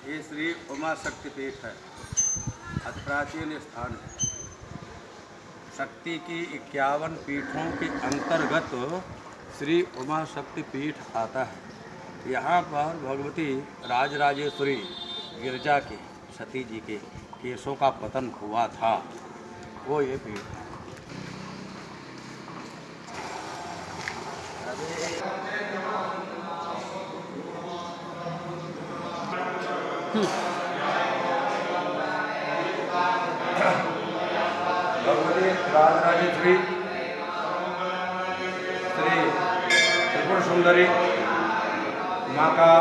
ये श्री उमा शक्तिपीठ है, अति प्राचीन स्थान है। शक्ति की 51 पीठों के अंतर्गत श्री उमा शक्तिपीठ आता है। यहाँ पर भगवती राजराजेश्वरी गिरजा के सती जी के केशों का पतन हुआ था, वो ये पीठ है। भगवती राजराजेश्वरी श्री त्रिपुर सुंदरी माँ का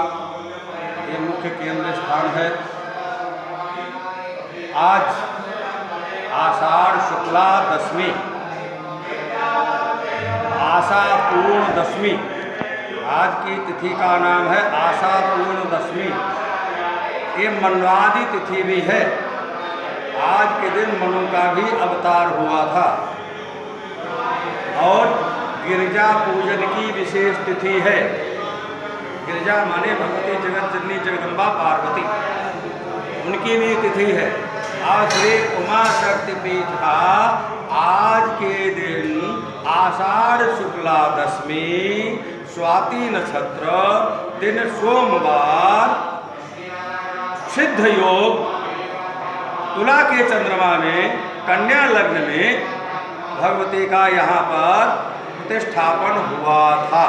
ये मुख्य केंद्र स्थान है। आज आषाढ़ शुक्ला दशमी, आशा पूर्ण दशमी, आज की तिथि का नाम है आशा पूर्ण दशमी। ये मनवादी तिथि भी है। आज के दिन मनु का भी अवतार हुआ था और गिरजा पूजन की विशेष तिथि है। गिरजा माने भगवती जगत जननी जगदम्बा पार्वती, उनकी भी तिथि है। आज श्री उमा शक्तिपीठ का आज के दिन आषाढ़ शुक्ला दशमी, स्वाति नक्षत्र, दिन सोमवार, सिद्ध योग, तुला के चंद्रमा में, कन्या लग्न में भगवती का यहाँ पर प्रतिष्ठापन हुआ था।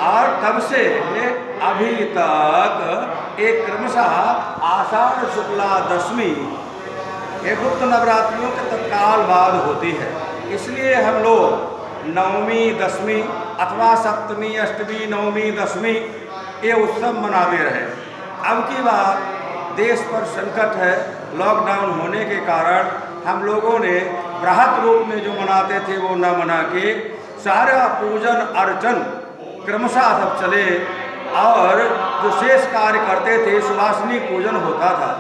और तब से अभी तक एक क्रमशः आषाढ़ शुक्ला दशमी ये गुप्त नवरात्रियों के तत्काल बाद होती है। इसलिए हम लोग नवमी दशमी अथवा सप्तमी अष्टमी नवमी दशमी ये उत्सव मनाते रहे। अब की बात देश पर संकट है, लॉकडाउन होने के कारण हम लोगों ने बृहत रूप में जो मनाते थे वो न मना के सारा पूजन अर्चन क्रमशः सब चले और जो शेष कार्य करते थे, सुवासिनी पूजन होता था।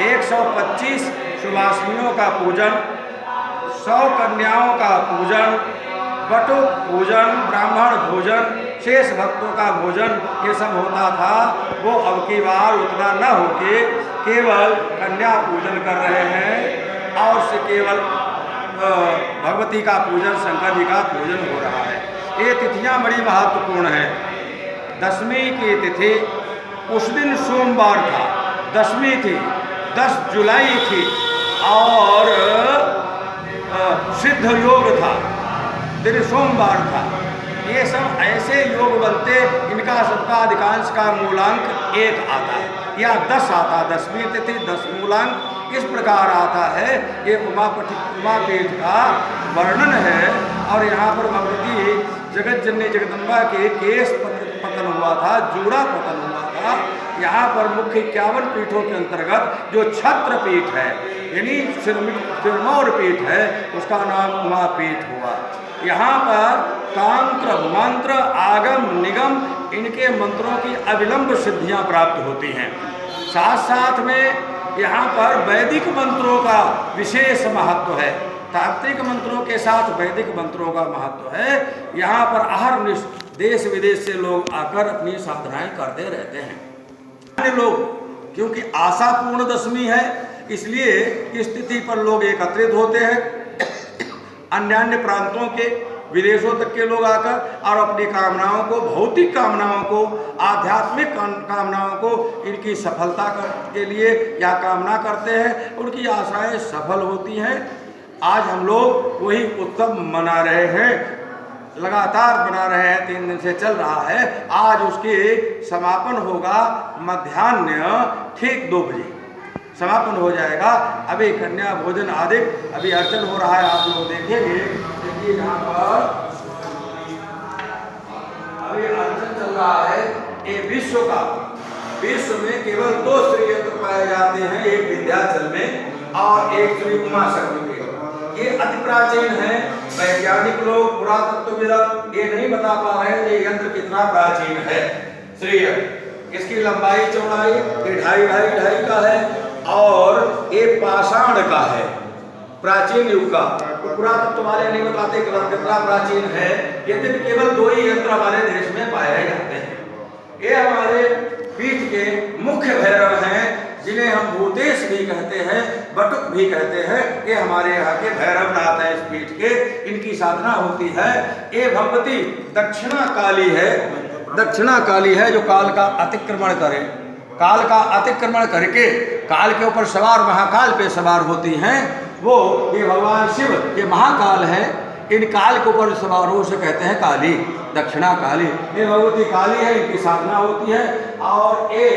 125 सुवासिनियों का पूजन, 100 कन्याओं का पूजन, बटुक पूजन, ब्राह्मण भोजन, शेष भक्तों का भोजन, ये सब होता था। वो अब की बार उतना न होके केवल कन्या पूजन कर रहे हैं और से केवल भगवती का पूजन, शंकर जी का पूजन हो रहा है। ये तिथियां बड़ी महत्वपूर्ण हैं। दशमी की तिथि उस दिन सोमवार था, दशमी थी, 10 जुलाई थी और सिद्ध योग था, दिन सोमवार था। ये सब ऐसे योग बनते, इनका सबका अधिकांश का मूलांक 1 आता है या 10 आता है। दशमी तिथि 10 मूलांक इस प्रकार आता है। ये उमापीठ का वर्णन है और यहाँ पर भगवती जगत जननी जगदम्बा के केश पतन हुआ था, जूड़ा पतन हुआ था। यहाँ पर मुख्य 51 पीठों के अंतर्गत जो छत्र पीठ है यानी सिरमौर पीठ है, उसका नाम उमापीठ हुआ। यहाँ पर तंत्र मंत्र आगम निगम इनके मंत्रों की अविलंब सिद्धियां प्राप्त होती हैं। साथ साथ में यहाँ पर वैदिक मंत्रों का विशेष महत्व है। तांत्रिक मंत्रों के साथ वैदिक मंत्रों का महत्व है। यहाँ पर अहर्निश देश विदेश से लोग आकर अपनी साधनाएं करते रहते हैं। अन्य लोग क्योंकि आशा पूर्ण दशमी है इसलिए इस तिथि पर लोग एकत्रित होते हैं। अन्य प्रांतों के विदेशों तक के लोग आकर और अपनी कामनाओं को, भौतिक कामनाओं को, आध्यात्मिक कामनाओं को इनकी सफलता के लिए या कामना करते हैं, उनकी आशाएं सफल होती हैं। आज हम लोग वही उत्सव मना रहे हैं, लगातार बना रहे हैं, 3 दिन से चल रहा है। आज उसके समापन होगा मध्याह्न ठीक 2 बजे समापन हो जाएगा। अभी कन्या भोजन आदि अभी अर्चन हो रहा है, आप लोग देखेंगे। देखिए यहाँ पर अभी अर्चन चल रहा है। ये विश्व में केवल 2 श्री यंत्र पाए जाते हैं, एक विंध्याचल में और एक श्री उमा शक्ति में। ये अति प्राचीन है। वैज्ञानिक लोग, पुरातत्वविद ये नहीं बता पा रहे हैं ये यंत्र कितना प्राचीन है। श्री इसकी लंबाई चौड़ाई 2.5 का है और ये पाषाण का है, प्राचीन युग का। पुरातत्व वाले नहीं बताते कितना प्राचीन है। यद्यपि केवल 2 ही यंत्र हमारे देश में पाए जाते हैं। ये हमारे पीठ के मुख्य भैरव हम भूतेश भी कहते हैं, बटुक भी कहते हैं। ये हमारे यहाँ के भैरवनाथ हैं इस पीठ के, इनकी साधना होती है। ये भगवती दक्षिणा काली है, दक्षिणा काली है जो काल का अतिक्रमण करे, काल का अतिक्रमण करके काल के ऊपर सवार महाकाल पे सवार होती हैं। वो ये भगवान शिव ये महाकाल है, इन काल के ऊपर सवार हो उसे कहते हैं काली, दक्षिणा काली। ये भगवती काली है, इनकी साधना होती है। और ये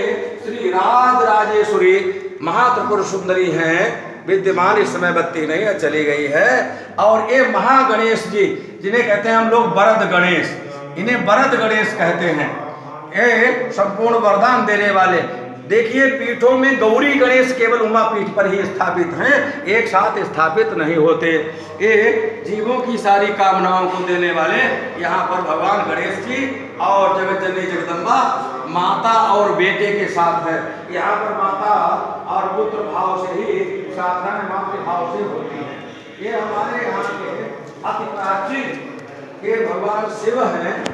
श्री राज राजेश्वरी महात्रिपुर सुंदरी हैं, विद्यमान इस समय बत्ती नहीं है, चली गई है। और ये महागणेश जी जिन्हें कहते हैं हम लोग वरद गणेश, इन्हें वरद गणेश कहते हैं। ये संपूर्ण वरदान देने वाले। देखिए पीठों में गौरी गणेश केवल उमा पीठ पर ही स्थापित हैं, एक साथ स्थापित नहीं होते। ये जीवों की सारी कामनाओं को देने वाले यहाँ पर भगवान गणेश जी और जगत जननी जगदम्बा माता और बेटे के साथ है। यहाँ पर माता और पुत्र भाव से ही साधना मातृभाव से होती है। ये हमारे यहाँ के अति प्राचीन ये भगवान शिव हैं,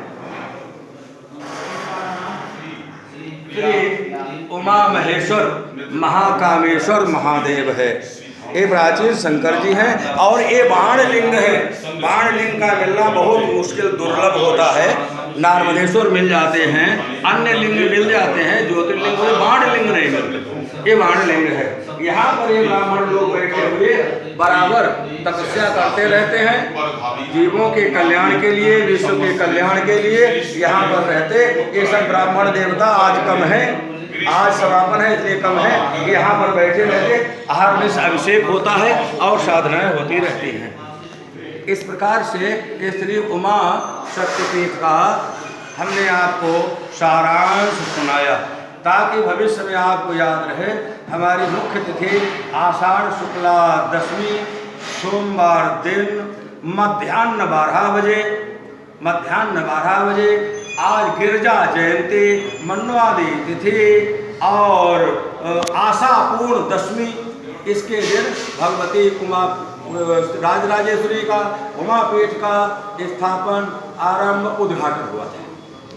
श्री उमा महेश्वर महाकामेश्वर महादेव है। ये प्राचीन शंकर जी हैं। और ये बाण लिंग है, बाण लिंग का मिलना बहुत मुश्किल दुर्लभ होता है। नारमदेश्वर मिल जाते हैं, अन्य लिंग मिल जाते हैं, ज्योतिर्लिंग में बाण लिंग नहीं मिलते। ये बाण लिंग है। यहाँ पर ये ब्राह्मण लोग बैठे हुए बराबर तपस्या करते रहते हैं, जीवों के कल्याण के लिए, विश्व के कल्याण के लिए यहाँ पर रहते। ये सब ब्राह्मण देवता आज कम है, आज समापन है इसलिए कम है। यहाँ पर बैठे रहते, आहार में अभिषेक होता है और साधनाएं होती रहती हैं। इस प्रकार से ये श्री उमा शक्तिपीठ का हमने आपको सारांश सुनाया ताकि भविष्य में आपको याद रहे। हमारी मुख्य तिथि आषाढ़ शुक्ला दशमी सोमवार दिन मध्याह्न 12 बजे, मध्याह्न 12 बजे। आज गिरजा जयंती मन्वादी तिथि और आशापूर्ण दशमी, इसके दिन भगवती उमा राजराजेश्वरी का उमापीठ का स्थापन आरंभ उद्घाटन हुआ था।